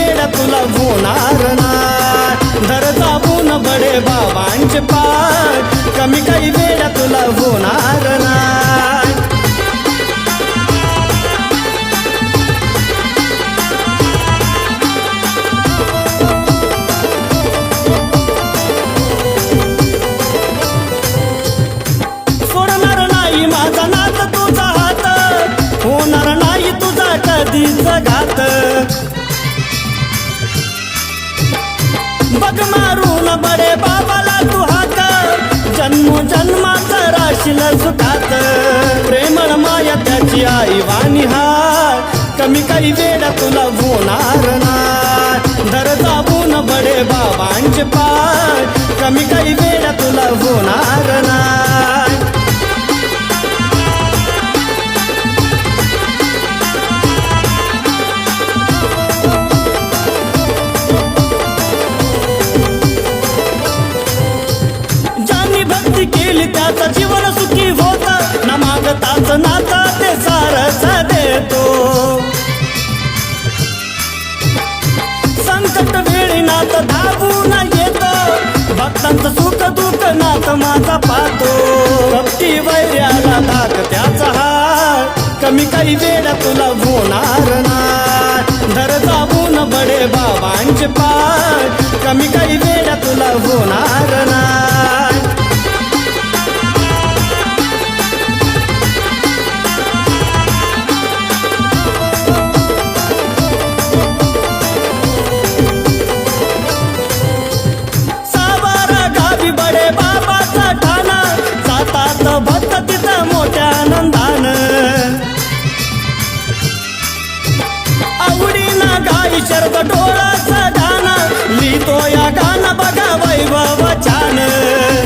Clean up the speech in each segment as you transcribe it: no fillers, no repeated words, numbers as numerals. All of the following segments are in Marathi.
वेळ तुला होणार नाही. धर दाबून बडे बाबांचे पाय, कमी काही वेळ तुला होणार नाही. होणार नाही तुझा कधीच घात. बघ मारून बडे बाबाला तू हात, जन्मोजन्माचा राशील सुखात. प्रेमळ माया त्याची आई वाणी हाय, कमी काही वेळ तुला होणार नाही. धर दाबून बडे बाबांचे पाय, कमी काही वेळ तुला होणार नाही. भक्ती केली त्याचं जीवन सुखी होत, न मागताच नाता ते सारच देतो. संकट वेळी नात धावून येतो, भक्तांचं सुख दुःख नात माझा पाहतो. कपटी वैर्याला धाक त्याचा हाय, कमी काही वेळ तुला होणार नाही. धर दाबून बडे बाबांचे पाय, कमी काही वेळ तुला होणार नाही. बडे बाबाचा ठाणा, जातात भक्त तिथं मोठ्या आनंदान. आवडीनं गाई शर्द डोळाचं गाणं, लिहितो या गाणं बघा वैभव छान.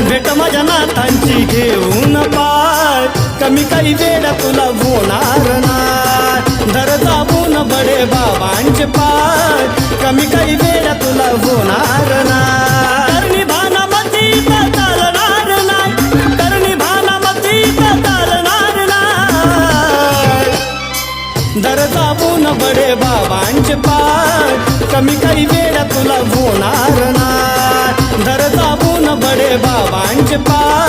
भेट माझ्या नाथांची घेऊन पाय, कमी काही वेळ तुला होणार नाही. धर दाबून बडे बाबांचे पाय, कमी काही वेळ तुला होणार नाही. करणी भानामती चालणार नाही, करणी भानामती चालणार नाही. धर दाबून बडे बाबांचे पाय, कमी काही वेळ तुला होणार नाही. धर दाबून बडे बाबांचे पाय,